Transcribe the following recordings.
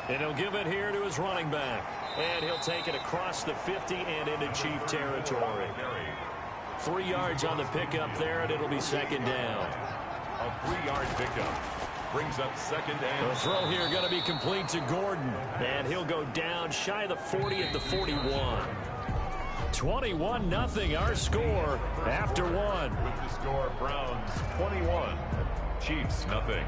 And he'll give it here to his running back. And he'll take it across the 50 and into Chief territory. 3 yards on the pickup there, and it'll be second down. A 3-yard pickup brings up second and... The throw here going to be complete to Gordon. And he'll go down shy of the 40 at the 41. 21-0 our score after one. With the score, Browns 21, Chiefs nothing.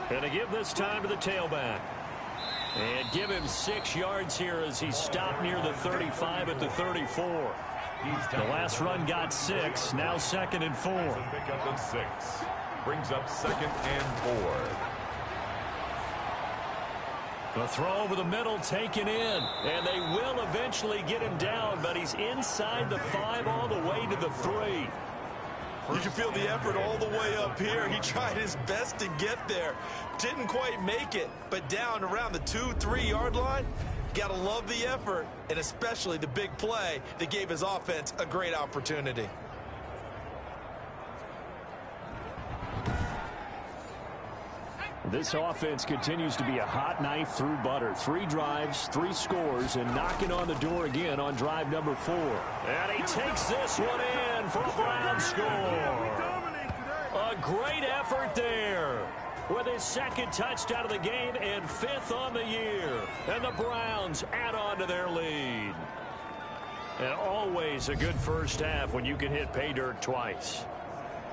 And to give this time to the tailback. And give him 6 yards here as he stopped near the 35 at the 34. The last run got 6. Now 2nd and 4. Pickup of 6. Brings up 2nd and 4. The throw over the middle taken in. And they will eventually get him down, but he's inside the 5 all the way to the 3. You can feel the effort all the way up here. He tried his best to get there. Didn't quite make it, but down around the 2-3 yard line, you got to love the effort, and especially the big play that gave his offense a great opportunity. This offense continues to be a hot knife through butter. 3 drives, 3 scores, and knocking on the door again on drive number 4. And he takes this one in for a Brown score. A great effort there with his 2nd touchdown of the game and 5th on the year. And the Browns add on to their lead. And always a good first half when you can hit pay dirt twice.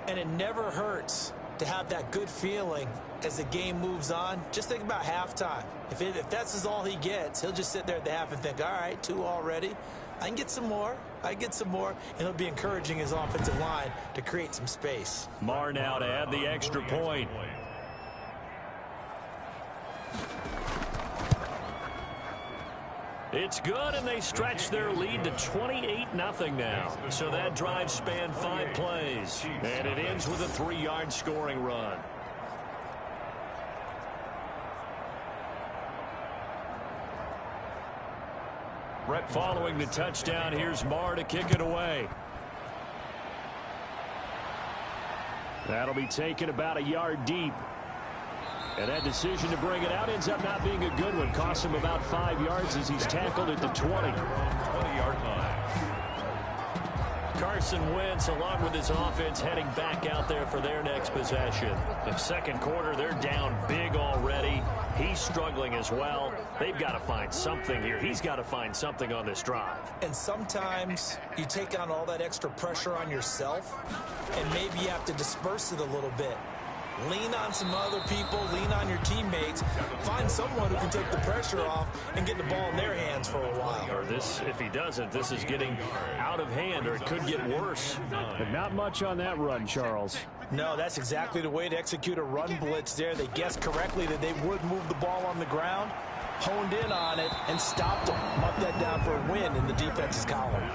And it never hurts to have that good feeling as the game moves on. Just think about halftime. If that's all he gets, he'll just sit there at the half and think, all right, 2 already. I can get some more. I get some more. And he'll be encouraging his offensive line to create some space. Marr now to add the extra point. It's good, and they stretch their lead to 28-0 now. So that drive spanned 5 plays. And it ends with a 3-yard scoring run. Following the touchdown, here's Marr to kick it away. That'll be taken about a yard deep. And that decision to bring it out ends up not being a good one. Cost him about 5 yards as he's tackled at the 20. 20-yard line. Carson Wentz, along with his offense, heading back out there for their next possession. The second quarter, they're down big already. He's struggling as well. They've got to find something here. He's got to find something on this drive. And sometimes you take on all that extra pressure on yourself, and maybe you have to disperse it a little bit. Lean on some other people, lean on your teammates, find someone who can take the pressure off and get the ball in their hands for a while. Or this, if he doesn't, this is getting out of hand, or it could get worse. But not much on that run, Charles. No, that's exactly the way to execute a run blitz there. They guessed correctly that they would move the ball on the ground, honed in on it, and stopped them. Marked that down for a win in the defense's column.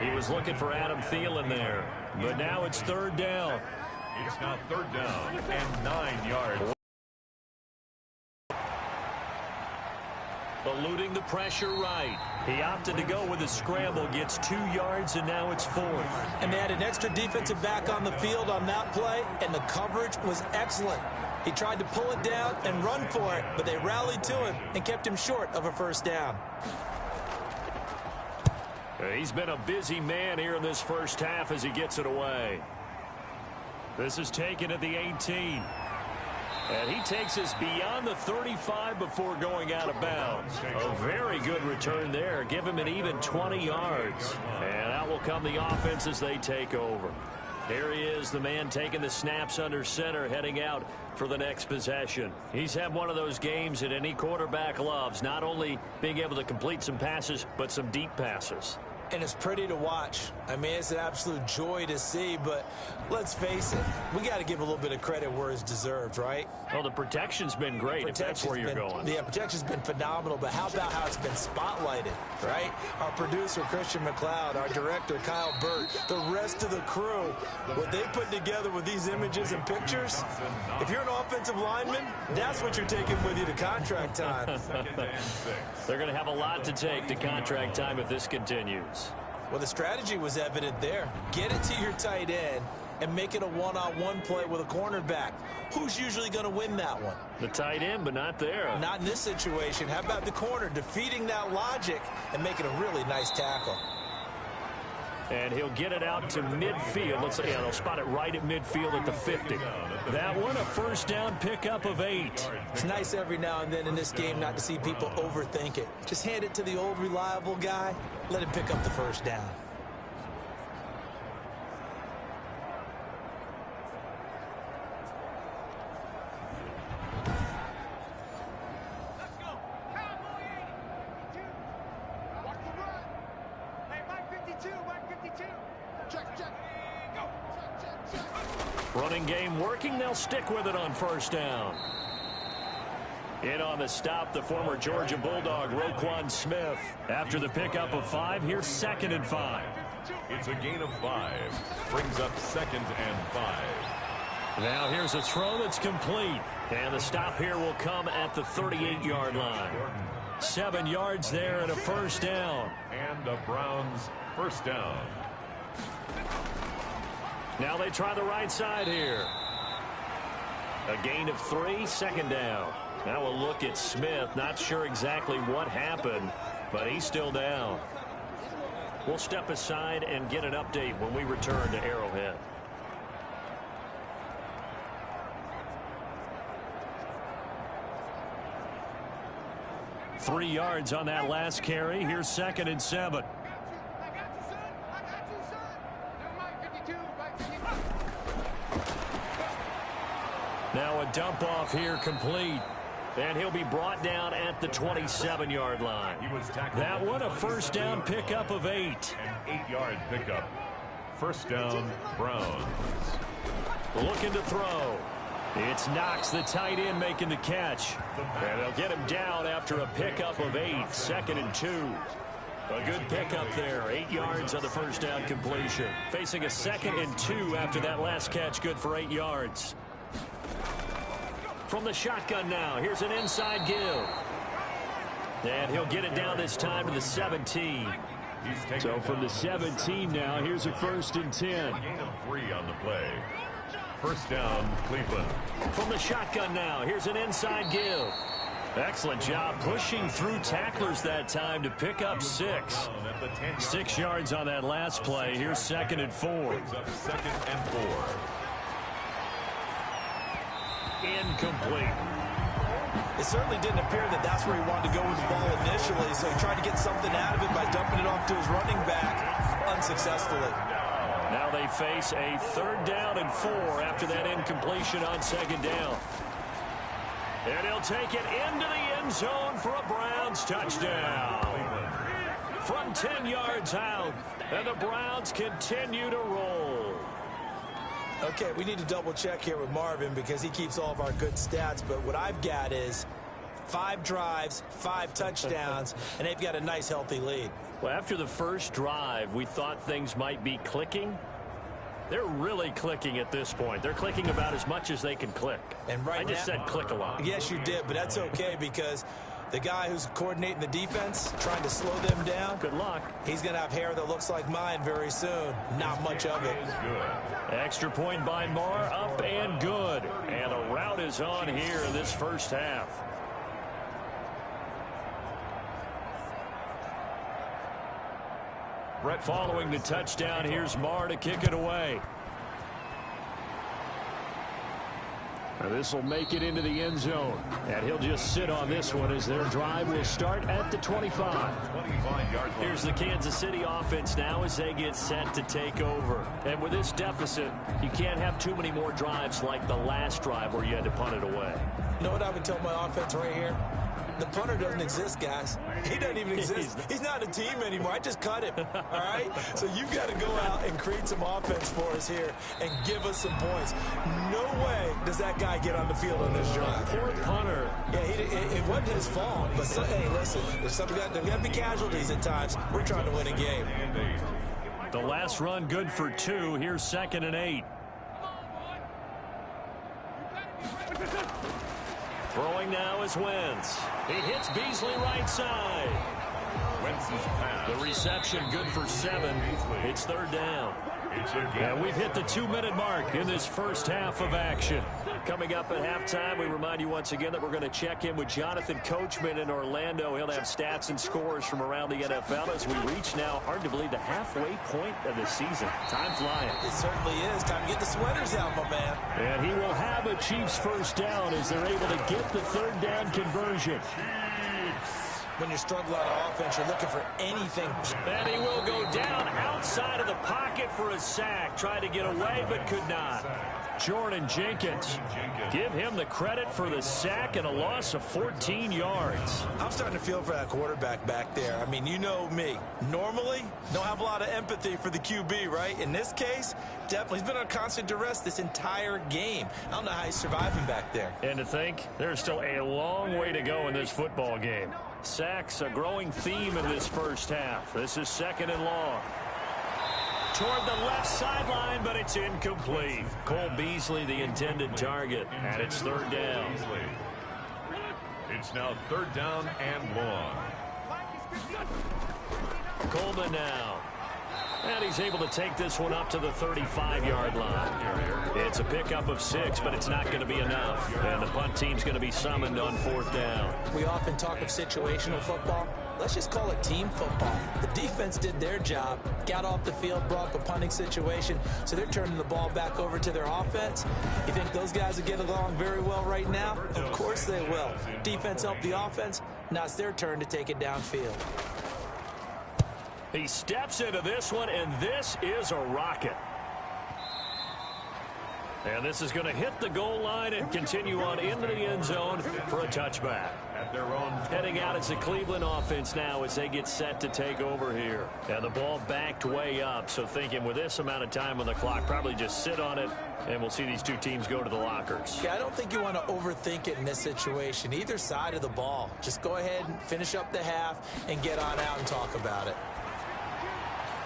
He was looking for Adam Thielen there, but now it's 3rd down. It's now 3rd down and 9 yards. Eluding the pressure right. He opted to go with a scramble, gets 2 yards, and now it's 4th. And they had an extra defensive back on the field on that play, and the coverage was excellent. He tried to pull it down and run for it, but they rallied to him and kept him short of a 1st down. He's been a busy man here in this first half as he gets it away. This is taken at the 18. And he takes us beyond the 35 before going out of bounds. A very good return there. Give him an even 20 yards. And out will come the offense as they take over. Here he is, the man taking the snaps under center, heading out for the next possession. He's had one of those games that any quarterback loves, not only being able to complete some passes, but some deep passes. And it's pretty to watch. I mean, it's an absolute joy to see, but let's face it, we got to give a little bit of credit where it's deserved, right? Well, the protection's been great, if that's where you're going. Yeah, protection's been phenomenal, but how about how it's been spotlighted, right? Our producer, Christian McLeod, our director, Kyle Burt, the rest of the crew, what they put together with these images and pictures, if you're an offensive lineman, that's what you're taking with you to contract time. They're going to have a lot to take to contract time if this continues. Well, the strategy was evident there. Get it to your tight end and make it a one-on-one play with a cornerback. Who's usually going to win that one? The tight end, but not there. Not in this situation. How about the corner defeating that logic and making a really nice tackle? And he'll get it out to midfield. Let's say, yeah, they'll spot it right at midfield at the 50. That one, a first down pickup of 8. It's nice every now and then in this game not to see people overthink it. Just hand it to the old reliable guy. Let him pick up the first down. Running game working. They'll stick with it on first down. In on the stop, the former Georgia Bulldog, Roquan Smith. After the pickup of 5, here's 2nd and 5. It's a gain of 5. Brings up 2nd and 5. Now here's a throw that's complete. And the stop here will come at the 38-yard line. 7 yards there and a first down. And the Browns first down. Now they try the right side here. A gain of 3, 2nd down. Now a look at Smith. Not sure exactly what happened, but he's still down. We'll step aside and get an update when we return to Arrowhead. Three yards on that last carry. Here's 2nd and 7. Now a dump off here complete. And he'll be brought down at the 27-yard line. That one, a first down pickup of 8. An 8-yard pickup. First down, Browns. Looking to throw. It's Knox, the tight end, making the catch. And they'll get him down after a pickup of 8. 2nd and 2. A good pickup there. 8 yards on the first down completion. Facing a 2nd and 2 after that last catch. Good for 8 yards. From the shotgun now, here's an inside give. And he'll get it down this time to the 17. So from the 17 now, here's a 1st and 10. Gain of 3 on the play. First down, Cleveland. From the shotgun now, here's an inside give. Excellent job pushing through tacklers that time to pick up 6. 6 yards on that last play. Here's 2nd and 4. Up 2nd and 4. Incomplete. It certainly didn't appear that that's where he wanted to go with the ball initially, so he tried to get something out of it by dumping it off to his running back unsuccessfully. Now they face a 3rd down and 4 after that incompletion on 2nd down. And he'll take it into the end zone for a Browns touchdown. From 10 yards out, and the Browns continue to roll. Okay, we need to double check here with Marvin because he keeps all of our good stats, but what I've got is 5 drives, 5 touchdowns, and they've got a nice healthy lead. Well, after the first drive, we thought things might be clicking. They're really clicking at this point. They're clicking about as much as they can click. And right I just said click a lot. Yes, you did, but that's okay because the guy who's coordinating the defense, trying to slow them down, good luck. He's going to have hair that looks like mine very soon. Not much of it. Extra point by Marr, up and good. And the route is on here in this first half. Following the touchdown, here's Marr to kick it away. This will make it into the end zone. And he'll just sit on this one as their drive will start at the 25. Here's the Kansas City offense now as they get set to take over. And with this deficit, you can't have too many more drives like the last drive where you had to punt it away. You know what I would tell my offense right here? The punter doesn't exist, guys. He doesn't even exist. He's not a team anymore. I just cut him, all right? So you've got to go out and create some offense for us here and give us some points. No way does that guy get on the field on this drive. Poor punter. Yeah, it wasn't his fault. But, hey, listen, there's got to be casualties at times. We're trying to win a game. The last run good for 2. Here's 2nd and 8. Throwing now is Wentz. He hits Beasley right side. Wentz's pass. The reception good for 7. It's 3rd down. And we've hit the 2-minute mark in this first half of action. Coming up at halftime, we remind you once again that we're going to check in with Jonathan Coachman in Orlando. He'll have stats and scores from around the NFL as we reach now, hard to believe, the halfway point of the season. Time flying. It certainly is. Time to get the sweaters out, my man. And he will have a Chiefs first down as they're able to get the 3rd down conversion. When you're struggling on offense, you're looking for anything. And he will go down outside of the pocket for a sack. Tried to get away, but could not. Jordan Jenkins. Give him the credit for the sack and a loss of 14 yards. I'm starting to feel for that quarterback back there. I mean, you know me. Normally, don't have a lot of empathy for the QB, right? In this case, definitely. He's been on constant duress this entire game. I don't know how he's surviving back there. And to think, there's still a long way to go in this football game. Sacks, a growing theme in this first half. This is 2nd and long. Toward the left sideline, but it's incomplete. Cole Beasley, the intended target, and it's 3rd down. It's now 3rd down and long. Coleman now. And he's able to take this one up to the 35-yard line. It's a pickup of 6, but it's not going to be enough. And the punt team's going to be summoned on 4th down. We often talk of situational football. Let's just call it team football. The defense did their job, got off the field, brought up a punting situation, so they're turning the ball back over to their offense. You think those guys will get along very well right now? Of course they will. Defense helped the offense. Now it's their turn to take it downfield. He steps into this one, and this is a rocket. And this is going to hit the goal line and continue on into the end zone for a touchback. Heading out as the Cleveland offense now as they get set to take over here. And the ball backed way up, so thinking with this amount of time on the clock, probably just sit on it, and we'll see these two teams go to the lockers. Yeah, I don't think you want to overthink it in this situation. Either side of the ball. Just go ahead and finish up the half and get on out and talk about it.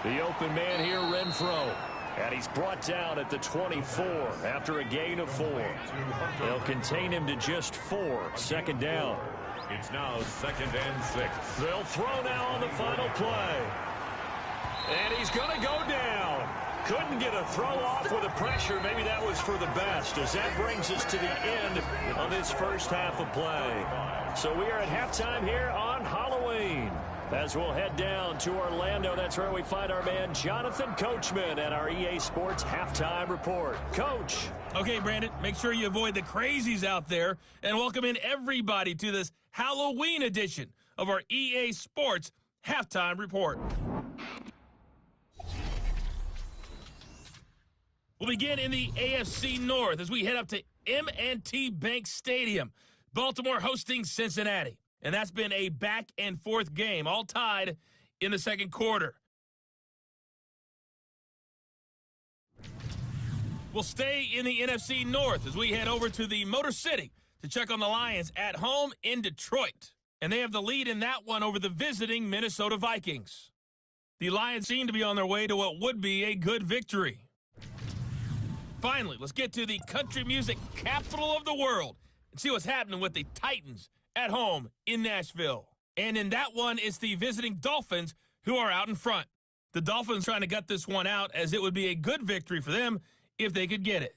The open man here, Renfro. And he's brought down at the 24 after a gain of 4. They'll contain him to just 4. 2nd down. It's now 2nd and 6. They'll throw now on the final play. And he's going to go down. Couldn't get a throw off with the pressure. Maybe that was for the best, as that brings us to the end of this first half of play. So we are at halftime here on Halloween. As we'll head down to Orlando, that's where we find our man Jonathan Coachman at our EA Sports Halftime Report. Coach. Okay, Brandon, make sure you avoid the crazies out there and welcome in everybody to this Halloween edition of our EA Sports Halftime Report. We'll begin in the AFC North as we head up to M&T Bank Stadium. Baltimore hosting Cincinnati. And that's been a back-and-forth game, all tied in the 2nd quarter. We'll stay in the NFC North as we head over to the Motor City to check on the Lions at home in Detroit. And they have the lead in that one over the visiting Minnesota Vikings. The Lions seem to be on their way to what would be a good victory. Finally, let's get to the country music capital of the world and see what's happening with the Titans at home in Nashville. And in that one, it's the visiting Dolphins who are out in front. The Dolphins trying to gut this one out as it would be a good victory for them if they could get it.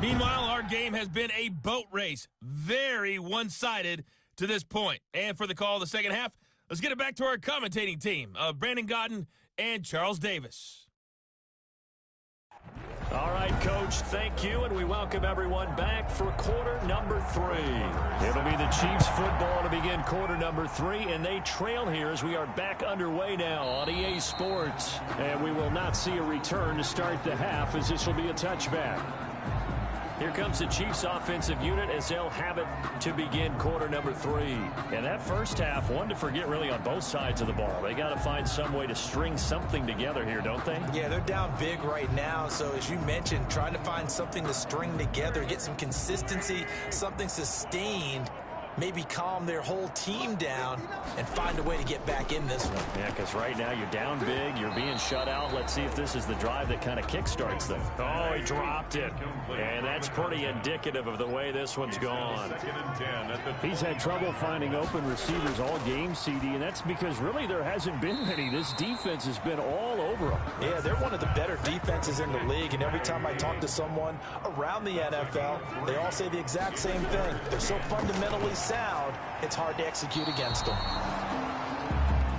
Meanwhile, our game has been a boat race. Very one-sided to this point. And for the call of the second half, let's get it back to our commentating team of Brandon Godden and Charles Davis. All right, Coach, thank you, and we welcome everyone back for quarter number 3. It'll be the Chiefs football to begin quarter number 3, and they trail here as we are back underway now on EA Sports. And we will not see a return to start the half as this will be a touchback. Here comes the Chiefs offensive unit as they'll have it to begin quarter number 3. And that first half, one to forget really on both sides of the ball. They got to find some way to string something together here, don't they? Yeah, they're down big right now. So as you mentioned, trying to find something to string together, get some consistency, something sustained, maybe calm their whole team down and find a way to get back in this one. Yeah, because right now you're down big, you're being shut out. Let's see if this is the drive that kind of kickstarts them. Oh, he dropped it. And that's pretty indicative of the way this one's gone. He's had trouble finding open receivers all game, CD, and that's because really there hasn't been many. This defense has been all over them. Yeah, they're one of the better defenses in the league, and every time I talk to someone around the NFL, they all say the exact same thing. They're so fundamentally sound, it's hard to execute against them.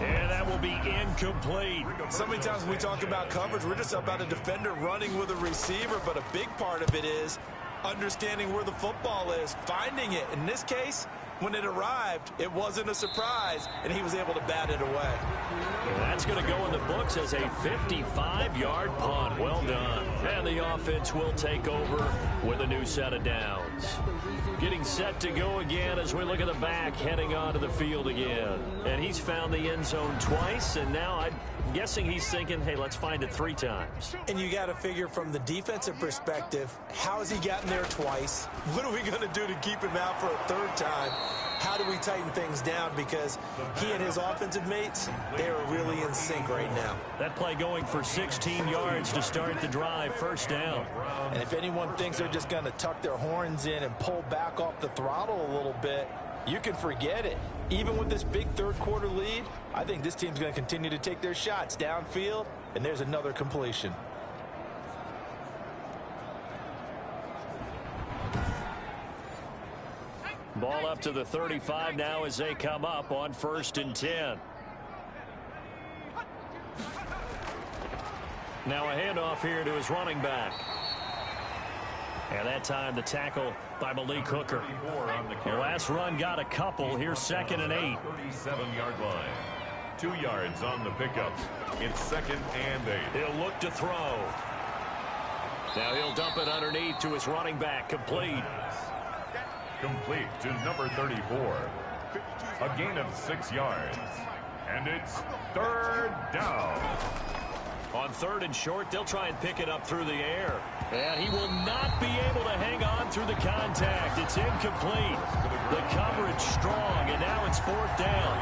And that will be incomplete. So many times when we talk about coverage, we're just about a defender running with a receiver, but a big part of it is understanding where the football is, finding it. In this case, when it arrived, it wasn't a surprise, and he was able to bat it away. And that's going to go in the books as a 55-yard punt. Well done. And the offense will take over with a new set of downs. Getting set to go again as we look at the back, heading onto the field again. And he's found the end zone twice, and now I'm guessing he's thinking, hey, let's find it 3 times. And you got to figure from the defensive perspective, how has he gotten there twice? What are we going to do to keep him out for a 3rd time? How do we tighten things down? Because he and his offensive mates, they are really in sync right now. That play going for 16 yards to start the drive, 1st down. And if anyone thinks they're just going to tuck their horns in and pull back off the throttle a little bit, you can forget it. Even with this big 3rd quarter lead, I think this team's going to continue to take their shots downfield, and there's another completion. Ball up to the 35 now as they come up on 1st and 10. Now a handoff here to his running back. And that time the tackle by Malik Hooker. The last run got a couple. Here's 2nd and 8. 37-yard line. 2 yards on the pickup. It's 2nd and 8. He'll look to throw. Now he'll dump it underneath to his running back. Complete. Complete to number 34. A gain of 6 yards. And it's 3rd down. On 3rd and short, they'll try and pick it up through the air. And he will not be able to hang on through the contact. It's incomplete. The coverage strong, and now it's 4th down.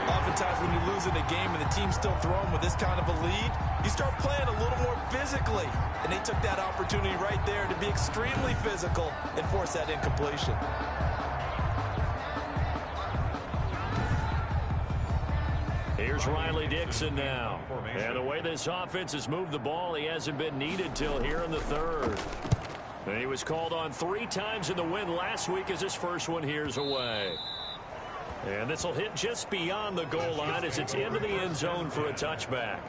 Oftentimes when you lose in a game and the team's still throwing with this kind of a lead, you start playing a little more physically. And they took that opportunity right there to be extremely physical and force that incompletion. Here's Riley Dixon now. And the way this offense has moved the ball, he hasn't been needed till here in the 3rd. And he was called on 3 times in the win last week as his first one here's away. And this will hit just beyond the goal line as it's into the end zone for a touchback.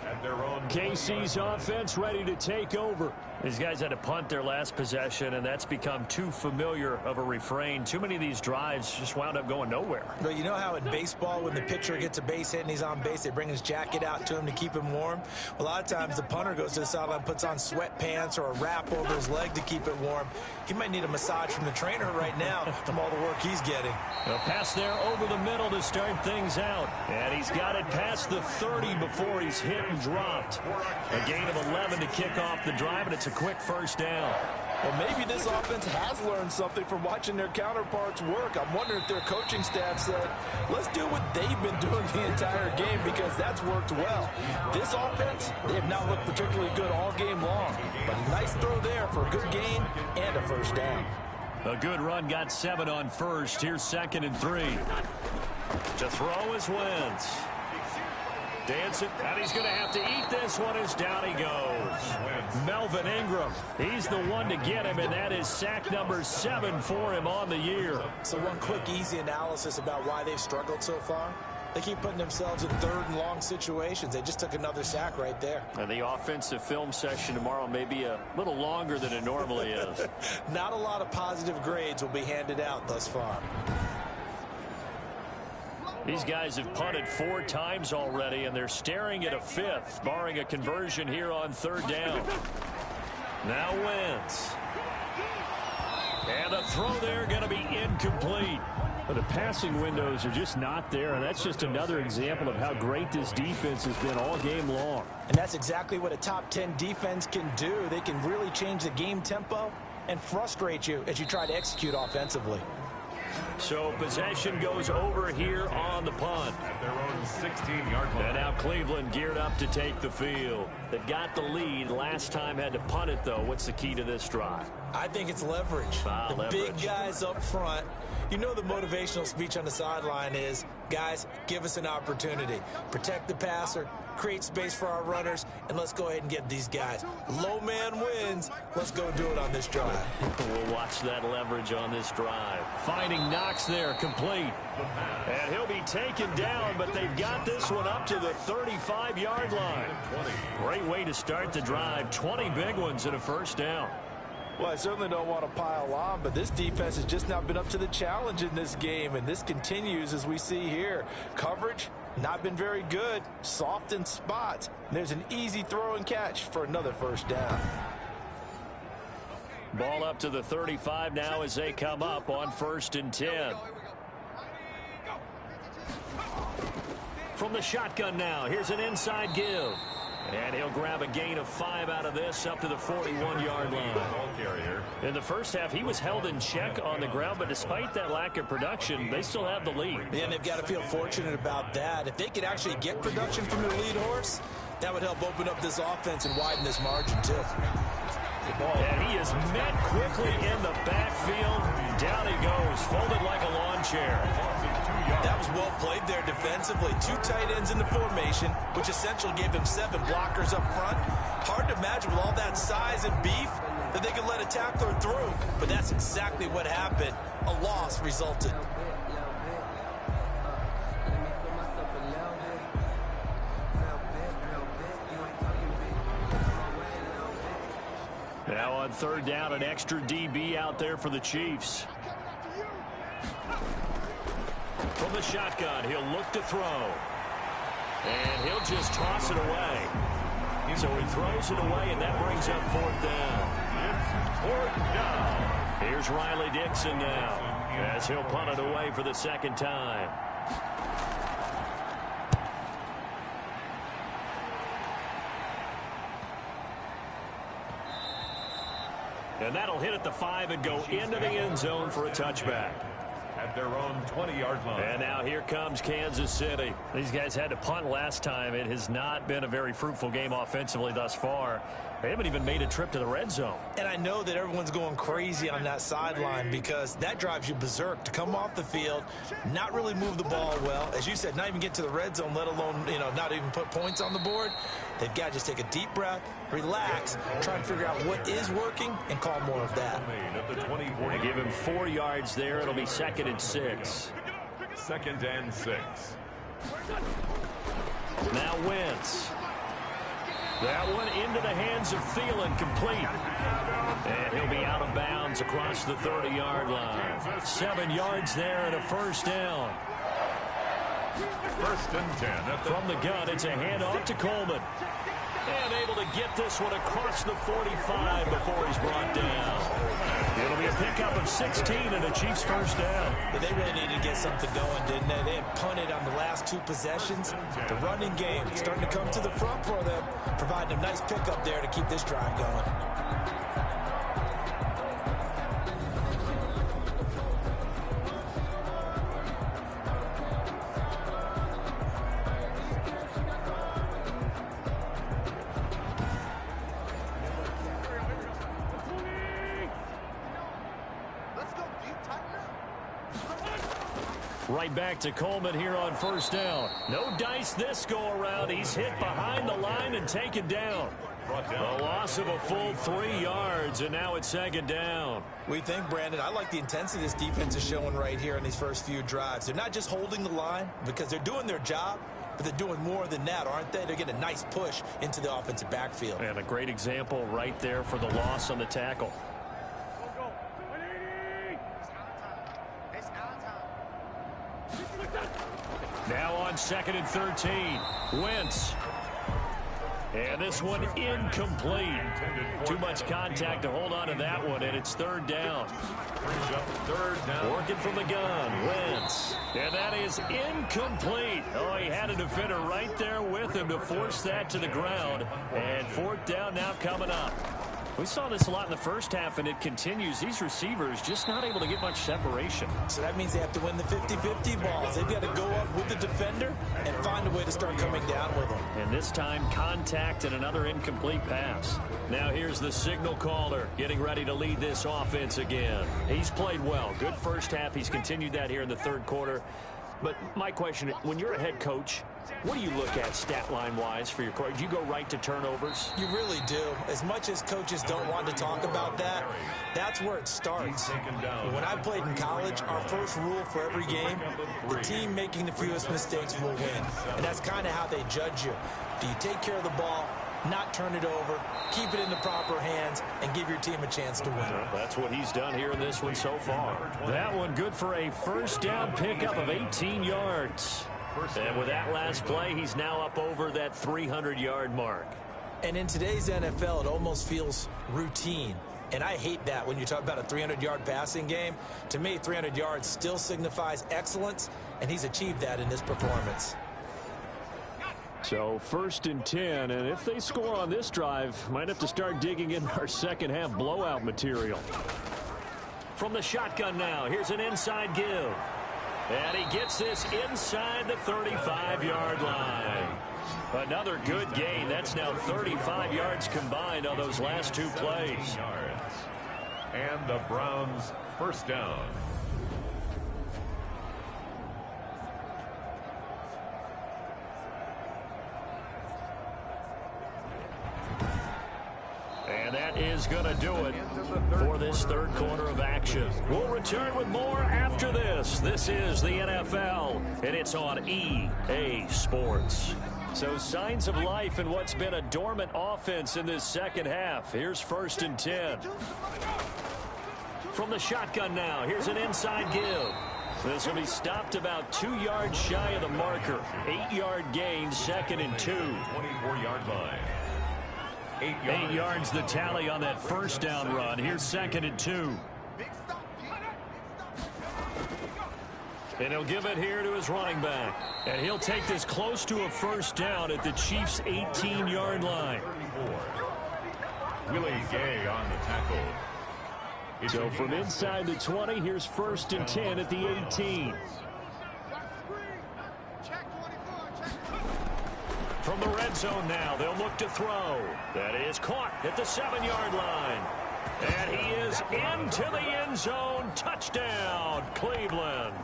KC's offense ready to take over. These guys had to punt their last possession, and that's become too familiar of a refrain. Too many of these drives just wound up going nowhere. But you know how in baseball, when the pitcher gets a base hit and he's on base, they bring his jacket out to him to keep him warm? Well, a lot of times the punter goes to the sideline, puts on sweatpants or a wrap over his leg to keep it warm. He might need a massage from the trainer right now from all the work he's getting. A pass there over the middle to start things out. And he's got it past the 30 before he's hit and dropped. A gain of 11 to kick off the drive, and it's a quick 1st down. Well, maybe this offense has learned something from watching their counterparts work. I'm wondering if their coaching staff said, let's do what they've been doing the entire game, because that's worked well. This offense, they have not looked particularly good all game long. But a nice throw there for a good gain and a 1st down. A good run got 7 on 1st. Here's 2nd and 3. To throw is Wentz. Dancing, and he's going to have to eat this one as down he goes. Melvin Ingram, he's the one to get him, and that is sack number 7 for him on the year. So one quick, easy analysis about why they've struggled so far. They keep putting themselves in 3rd and long situations. They just took another sack right there. And the offensive film session tomorrow may be a little longer than it normally is. Not a lot of positive grades will be handed out thus far. These guys have punted 4 times already, and they're staring at a 5th, barring a conversion here on 3rd down. Now Wentz. The throw there going to be incomplete. But the passing windows are just not there, and that's just another example of how great this defense has been all game long. And that's exactly what a top 10 defense can do. They can really change the game tempo and frustrate you as you try to execute offensively. So possession goes over here on the punt. At their own 16-yard line. And now Cleveland geared up to take the field. They've got the lead. Last time had to punt it, though. What's the key to this drive? I think it's leverage. Big guys up front. You know the motivational speech on the sideline is, guys, give us an opportunity. Protect the passer, create space for our runners, and let's go ahead and get these guys. Low man wins. Let's go do it on this drive. We'll watch that leverage on this drive. Finding Knox there, complete. And he'll be taken down, but they've got this one up to the 35-yard line. Great way to start the drive. 20 big ones and a first down. Well, I certainly don't want to pile on, but this defense has just not been up to the challenge in this game, and this continues as we see here. Coverage, not been very good. Soft in spots. There's an easy throw and catch for another first down. Ball up to the 35 now as they come up on 1st and 10. From the shotgun now, here's an inside give. And he'll grab a gain of 5 out of this up to the 41-yard line. In the first half, he was held in check on the ground, but despite that lack of production, they still have the lead. Yeah, and they've got to feel fortunate about that. If they could actually get production from their lead horse, that would help open up this offense and widen this margin, too. And he is met quickly in the backfield. Down he goes, folded like a lawn chair. That was well played there defensively. 2 tight ends in the formation, which essentially gave them 7 blockers up front. Hard to imagine with all that size and beef that they could let a tackler through. But that's exactly what happened. A loss resulted. Now on 3rd down, an extra DB out there for the Chiefs. From the shotgun, he'll look to throw. And he'll just toss it away. So he throws it away, and that brings up 4th down. It's 4th down. Here's Riley Dixon now, as he'll punt it away for the 2nd time. And that'll hit at the 5 and go into the end zone for a touchback. At their own 20-yard line. And now here comes Kansas City. These guys had to punt last time. It has not been a very fruitful game offensively thus far. They haven't even made a trip to the red zone. And I know that everyone's going crazy on that sideline because that drives you berserk to come off the field, not really move the ball well. As you said, not even get to the red zone, let alone, not even put points on the board. They've got to just take a deep breath, relax, try and figure out what is working, and call more of that. They give him 4 yards there. It'll be 2nd and 6. 2nd and 6. Now Wentz. That one into the hands of Thielen, complete. And he'll be out of bounds across the 30-yard line. 7 yards there and a first down. 1st and 10. From the gun, it's a handoff to Coleman. And able to get this one across the 45 before he's brought down. It'll be a pickup of 16 and a Chiefs first down. Yeah, they really needed to get something going, didn't they? They had punted on the last 2 possessions. The running game starting to come to the front for them, providing a nice pickup there to keep this drive going. Right back to Coleman here on first down. No dice this go-around. He's hit behind the line and taken down. A loss of a full 3 yards, and now it's 2nd down. We think, Brandon, I like the intensity this defense is showing right here in these first few drives. They're not just holding the line because they're doing their job, but they're doing more than that, aren't they? They're getting a nice push into the offensive backfield. And a great example right there for the loss on the tackle. Now on 2nd and 13. Wentz. And this one incomplete. Too much contact to hold on to that one, and it's third down. Brings up third down. Working from the gun, Wentz. And that is incomplete. Oh, he had a defender right there with him to force that to the ground. And fourth down now coming up. We saw this a lot in the first half, and it continues. These receivers just not able to get much separation. So that means they have to win the 50-50 balls. They've got to go up with the defender and find a way to start coming down with them. And this time, contact and another incomplete pass. Now here's the signal caller getting ready to lead this offense again. He's played well. Good first half. He's continued that here in the third quarter. But my question, when you're a head coach, what do you look at stat line-wise for your coach? Do you go right to turnovers? You really do. As much as coaches don't want to talk about that, that's where it starts. When I played in college, our first rule for every game, the team making the fewest mistakes will win. And that's kind of how they judge you. Do you take care of the ball, not turn it over, keep it in the proper hands, and give your team a chance to win? Well, that's what he's done here in this one so far. That one good for a first down pickup of 18 yards. And with that last play, he's now up over that 300-yard mark. And in today's NFL, it almost feels routine. And I hate that when you talk about a 300-yard passing game. To me, 300 yards still signifies excellence, and he's achieved that in this performance. So first and 10, and if they score on this drive, might have to start digging in our second half blowout material. From the shotgun now, here's an inside give. And he gets this inside the 35-yard line. Another good gain. That's now 35 yards combined on those last two plays. And the Browns first down. And that is going to do it for this third quarter of action. We'll return with more after this. This is the NFL, and it's on EA Sports. So signs of life in what's been a dormant offense in this second half. Here's first and 10. From the shotgun now, here's an inside give. This will be stopped about 2 yards shy of the marker. 8-yard gain, second and 2. 24-yard line. 8 yards the tally on that first down run. Here's second and 2. And he'll give it here to his running back. And he'll take this close to a first down at the Chiefs' 18-yard line. Willie Gay on the tackle. So from inside the 20, here's first and 10 at the 18. From the red zone now, they'll look to throw. That is caught at the 7-yard line. And he is into the end zone. Touchdown, Cleveland.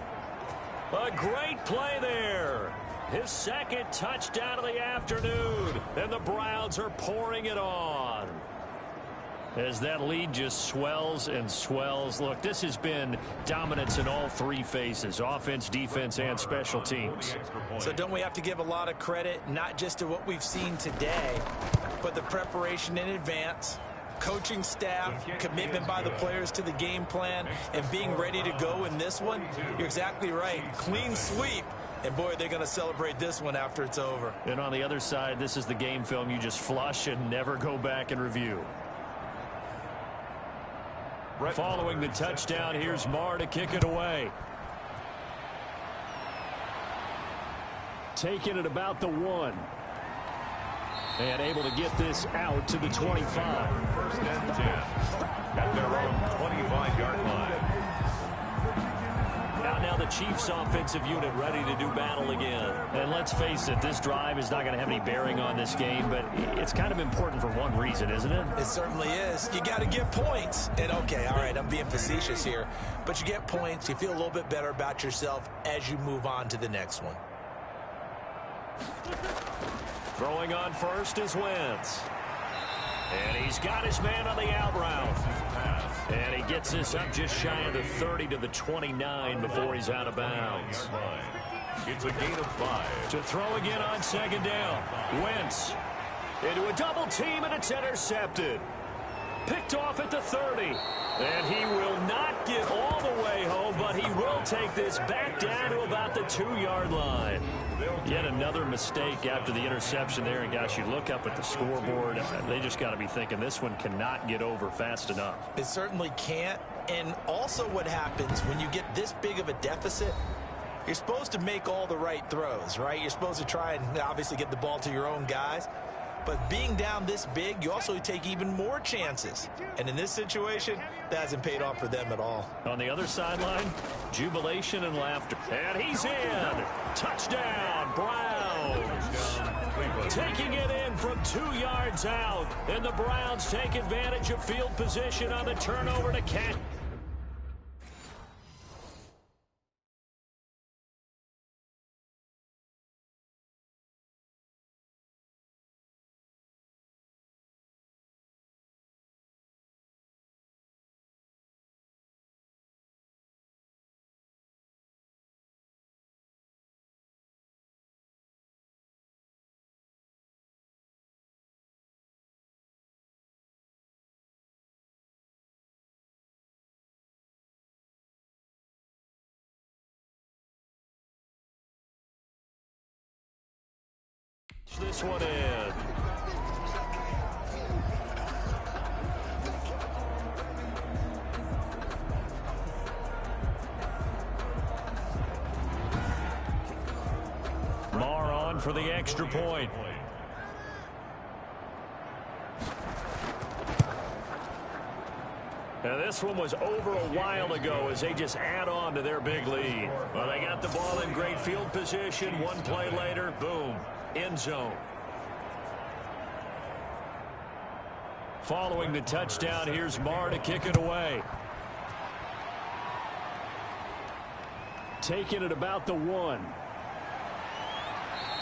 A great play there. His second touchdown of the afternoon. And the Browns are pouring it on. As that lead just swells and swells. Look, this has been dominance in all three phases, offense, defense, and special teams. So don't we have to give a lot of credit, not just to what we've seen today, but the preparation in advance, coaching staff, commitment by the players to the game plan, and being ready to go in this one? You're exactly right. Clean sweep. And, boy, they're going to celebrate this one after it's over. And on the other side, this is the game film you just flush and never go back and review. Following the touchdown, here's Marr to kick it away. Taking it about the 1. And able to get this out to the 25. First and 10 at their own 25-yard line. Now the Chiefs offensive unit ready to do battle again. And let's face it, this drive is not going to have any bearing on this game, but it's kind of important for one reason, isn't it? It certainly is. You got to get points. And, okay, all right, I'm being facetious here. But you get points. You feel a little bit better about yourself as you move on to the next one. Throwing on first is Wentz. And he's got his man on the out route. And he gets this up just shy of the 30 to the 29 before he's out of bounds. It's a gain of 5. To throw again on second down. Wentz into a double team, and it's intercepted. Picked off at the 30. And he will not get all the way home, but but he will take this back down to about the 2-yard line. Yet another mistake after the interception there. And, gosh, you look up at the scoreboard. They just got to be thinking this one cannot get over fast enough. It certainly can't. And also what happens when you get this big of a deficit, you're supposed to make all the right throws, right? You're supposed to try and obviously get the ball to your own guys. But being down this big, you also take even more chances. And in this situation, that hasn't paid off for them at all. On the other sideline, jubilation and laughter. And he's in. Touchdown, Browns. Taking it in from 2 yards out. And the Browns take advantage of field position on the turnover to catch. This one in. Marr on for the extra point. Now this one was over a while ago as they just add on to their big lead. Well, they got the ball in great field position. One play later, boom, end zone. Following the touchdown, here's Marr to kick it away. Taking it about the 1.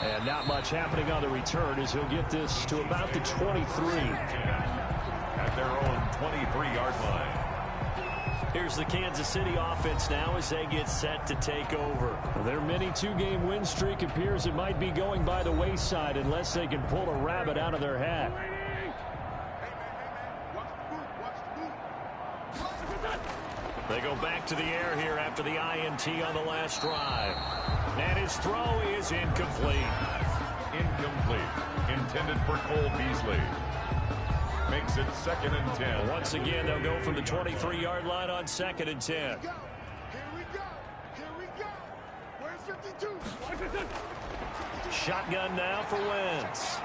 And not much happening on the return as he'll get this to about the 23. At their own 23-yard line. Here's the Kansas City offense now as they get set to take over. Their mini 2-game win streak appears it might be going by the wayside unless they can pull a rabbit out of their hat. They go back to the air here after the INT on the last drive. And his throw is incomplete. Incomplete. Intended for Cole Beasley. Makes it 2nd and 10. Once again, they'll go from the 23-yard line on 2nd and 10. Here we go. Here we go. Where's 52? Shotgun now for Wentz.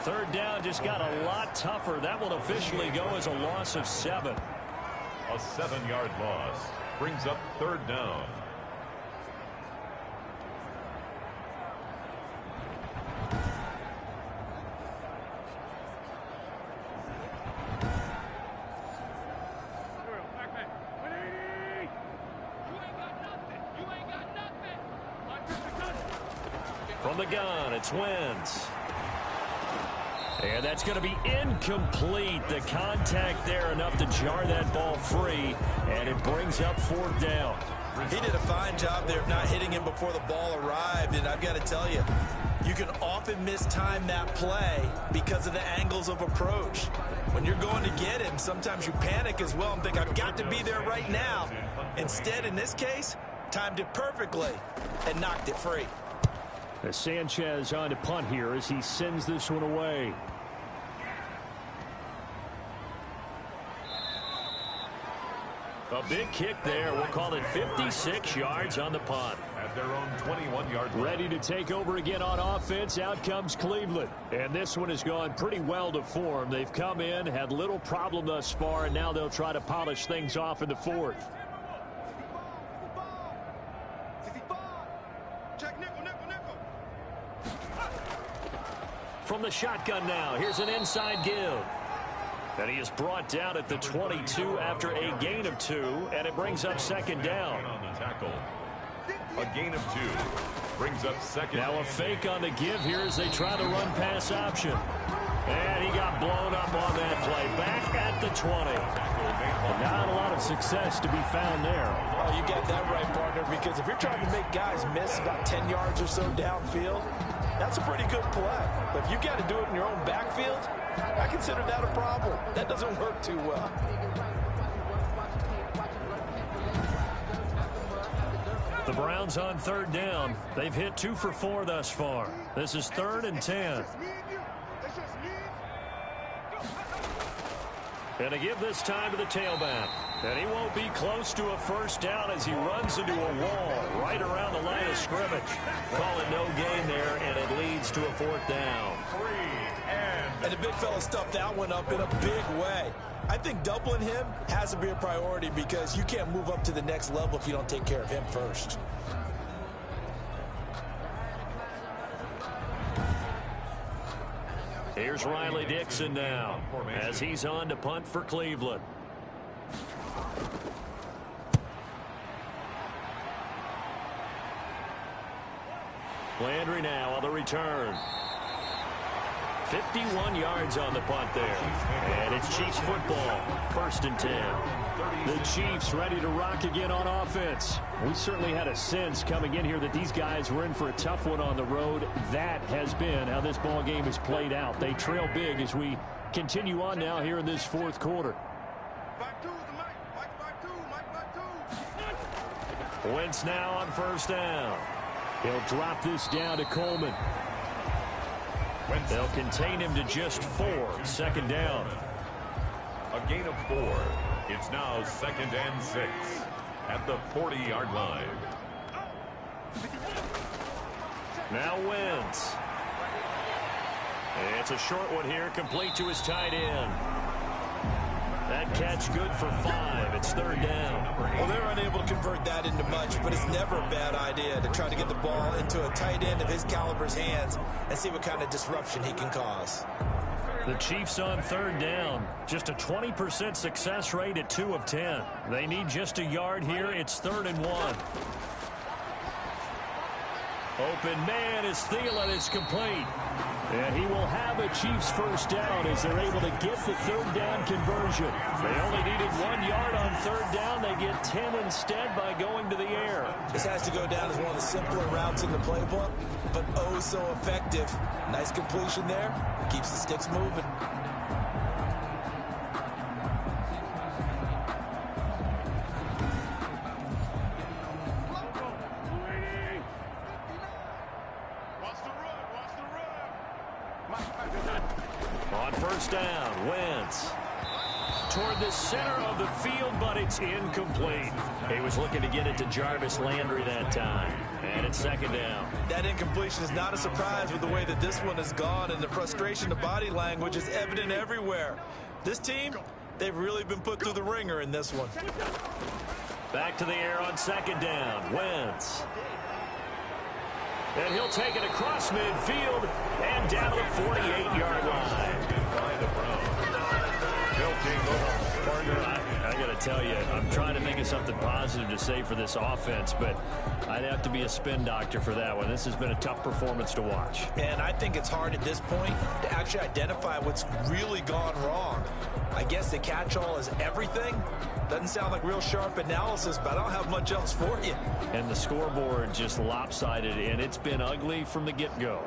3rd down just got a lot tougher. That will officially go as a loss of 7. A 7-yard loss. Brings up 3rd down. From the gun, it's Wentz. And that's going to be incomplete. The contact there enough to jar that ball free, and it brings up 4th down. He did a fine job there of not hitting him before the ball arrived, and I've got to tell you, you can often mistime that play because of the angles of approach. When you're going to get him, sometimes you panic as well and think, I've got to be there right now. Instead, in this case, timed it perfectly and knocked it free. Sanchez on to punt here as he sends this one away. A big kick there. We'll call it 56 yards on the punt. At their own 21-yard line. Ready to take over again on offense. Out comes Cleveland. And this one has gone pretty well to form. They've come in, had little problem thus far, and now they'll try to polish things off in the 4th. From the shotgun now, here's an inside give. And he is brought down at the 22 after a gain of 2, and it brings up 2nd down. On the tackle. A gain of 2 brings up 2nd. Now a fake on the give here as they try the run pass option. And he got blown up on that play. Back at the 20. Not a lot of success to be found there. Oh, you got that right, partner, because if you're trying to make guys miss about 10 yards or so downfield, that's a pretty good play. But if you got to do it in your own backfield, I consider that a problem. That doesn't work too well. Browns on third down. They've hit 2 for 4 thus far. This is 3rd and 10. And to give this time to the tailback. And he won't be close to a first down as he runs into a wall right around the line of scrimmage. Calling no gain there, and it leads to a 4th down. And the big fella stuffed that one up in a big way. I think doubling him has to be a priority because you can't move up to the next level if you don't take care of him first. Here's Riley Dixon now as he's on to punt for Cleveland. Landry now on the return. 51 yards on the punt there. And it's Chiefs football. 1st and 10. The Chiefs ready to rock again on offense. We certainly had a sense coming in here that these guys were in for a tough one on the road. That has been how this ball game has played out. They trail big as we continue on now here in this 4th quarter. Wentz now on 1st down. He'll drop this down to Coleman. They'll contain him to just 4. 2nd down. A gain of 4. It's now 2nd and 6 at the 40-yard line. Now Wentz. It's a short one here, complete to his tight end. That catch good for 5. It's 3rd down. Well, they're unable to convert that into much, but it's never a bad idea to try to get the ball into a tight end of his caliber's hands and see what kind of disruption he can cause. The Chiefs on 3rd down. Just a 20% success rate at 2 of 10. They need just a yard here. It's 3rd and 1. Open man is Thielen. It's complete. And he will have a Chiefs first down as they're able to get the 3rd down conversion. They only needed 1 yard on 3rd down. They get 10 instead by going to the air. This has to go down as one of the simpler routes in the playbook, but oh so effective. Nice completion there. Keeps the sticks moving. On 1st down, Wentz toward the center of the field, but it's incomplete. He was looking to get it to Jarvis Landry that time. And it's 2nd down. That incompletion is not a surprise with the way that this one has gone, and the frustration of body language is evident everywhere. This team, they've really been put through the ringer in this one. Back to the air on 2nd down. Wentz. And he'll take it across midfield and down to the 48-yard line. By the Browns. Partner, I got to tell you, I'm trying to think of something positive to say for this offense, but I'd have to be a spin doctor for that one. This has been a tough performance to watch. And I think it's hard at this point to actually identify what's really gone wrong. I guess the catch-all is everything. Doesn't sound like real sharp analysis, but I don't have much else for you. And the scoreboard just lopsided, and it's been ugly from the get-go.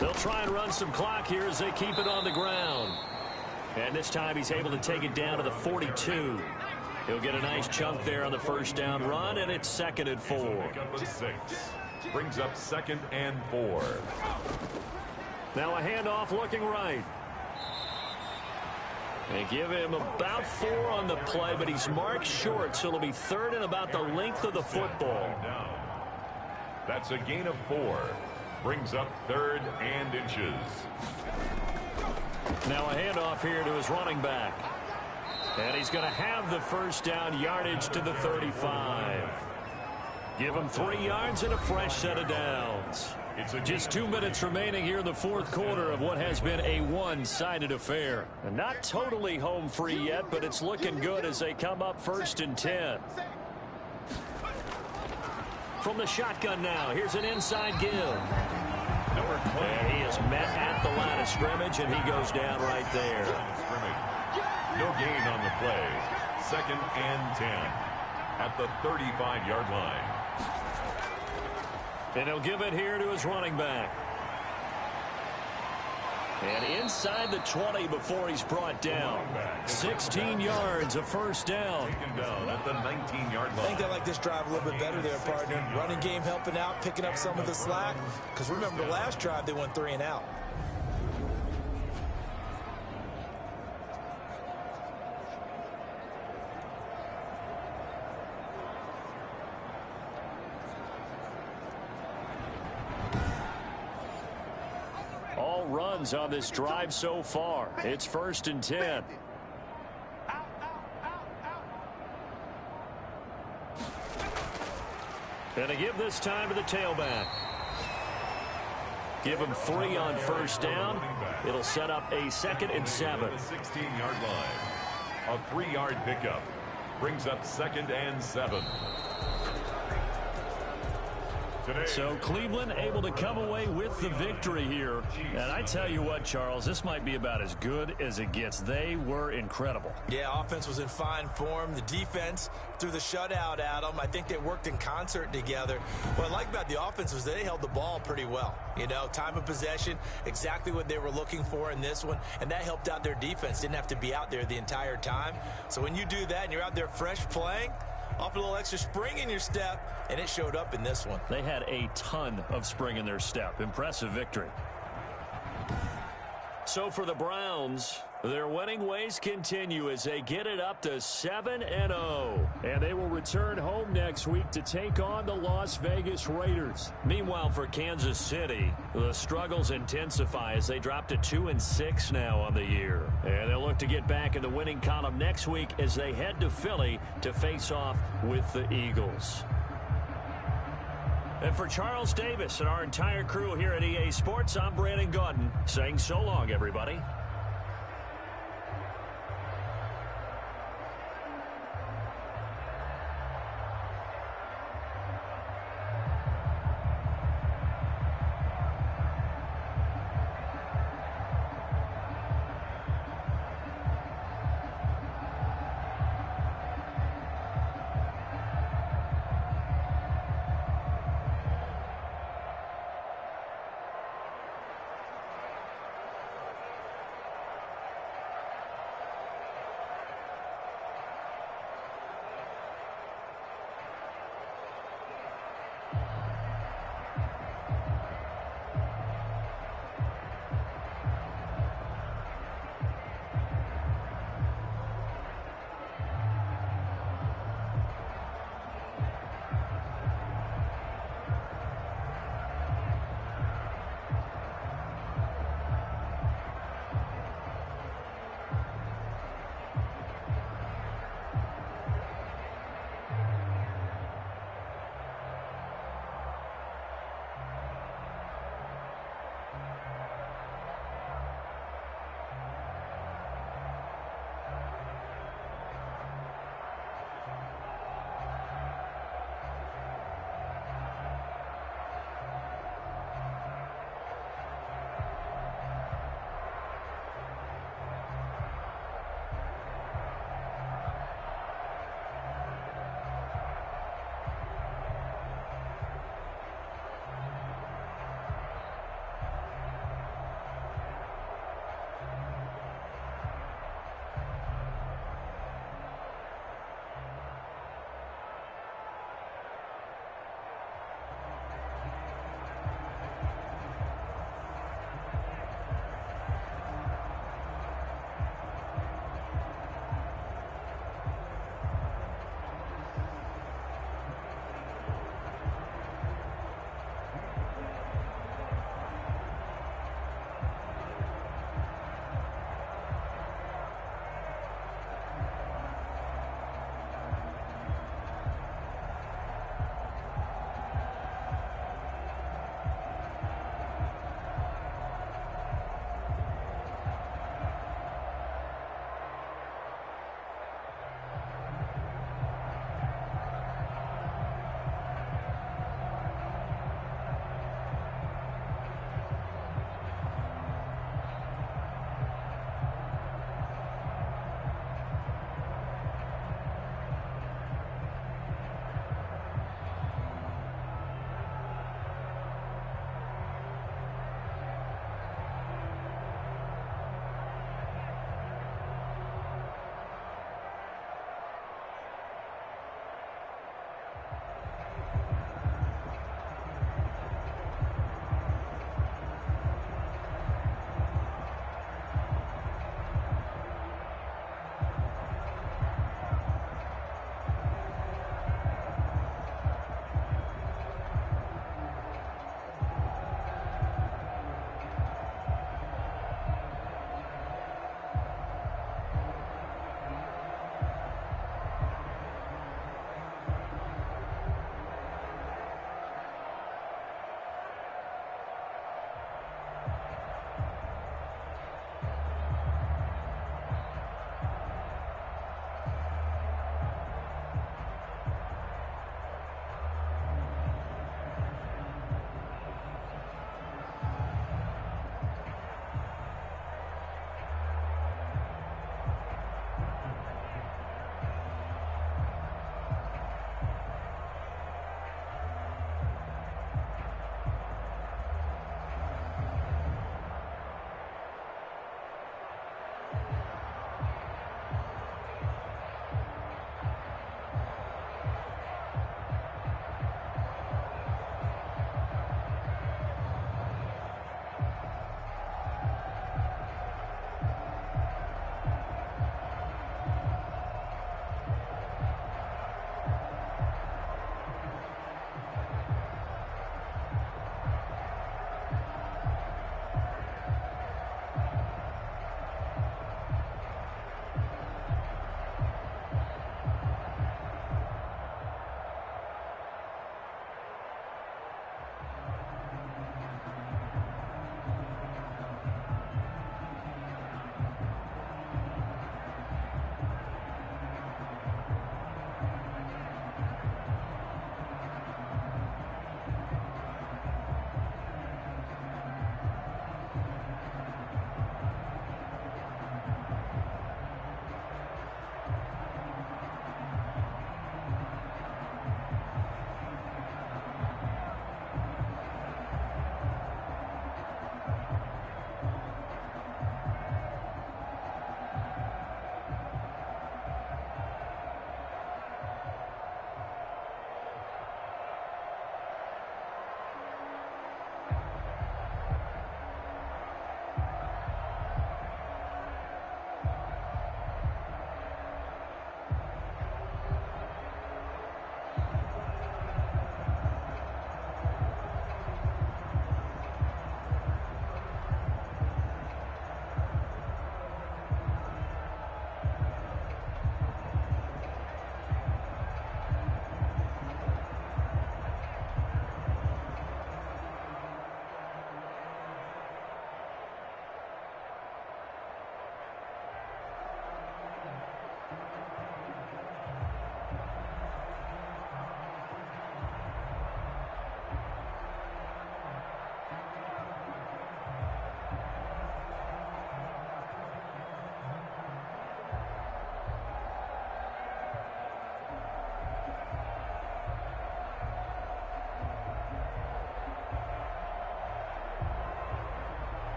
They'll try and run some clock here as they keep it on the ground. And this time he's able to take it down to the 42. He'll get a nice chunk there on the 1st down run, and it's 2nd and 4. Brings up 2nd and 4. Now a handoff looking right. They give him about 4 on the play, but he's marked short, so it'll be 3rd and about the length of the football. That's a gain of 4. Brings up 3rd and inches. Now a handoff here to his running back. And he's going to have the 1st down yardage to the 35. Give him 3 yards and a fresh set of downs. Just 2 minutes remaining here in the 4th quarter of what has been a one-sided affair. And not totally home free yet, but it's looking good as they come up 1st and 10. From the shotgun now, here's an inside give. And he is met at the line of scrimmage, and he goes down right there. No gain on the play. 2nd and 10 at the 35-yard line. And he'll give it here to his running back. And inside the 20 before he's brought down. 16 yards, a first down. Taken down at the 19-yard line. I think they like this drive a little bit better there, partner. Running game helping out, picking up some of the slack. Because remember, the last drive, they went 3 and out. All runs on this drive so far. It's 1st and 10. And they give this time to the tailback. Give him 3 on first down. It'll set up a 2nd and 7. 16-yard line. A 3-yard pickup brings up 2nd and 7. So Cleveland able to come away with the victory here. And I tell you what, Charles, this might be about as good as it gets. They were incredible. Yeah, offense was in fine form. The defense threw the shutout at them. I think they worked in concert together. What I like about the offense was they held the ball pretty well. You know, time of possession, exactly what they were looking for in this one. And that helped out their defense. Didn't have to be out there the entire time. So when you do that and you're out there fresh playing, off a little extra spring in your step, and it showed up in this one. They had a ton of spring in their step. Impressive victory. So for the Browns, their winning ways continue as they get it up to 7-0. And they will return home next week to take on the Las Vegas Raiders. Meanwhile, for Kansas City, the struggles intensify as they drop to 2-6 now on the year. And they'll look to get back in the winning column next week as they head to Philly to face off with the Eagles. And for Charles Davis and our entire crew here at EA Sports, I'm Brandon Gaudin saying so long, everybody.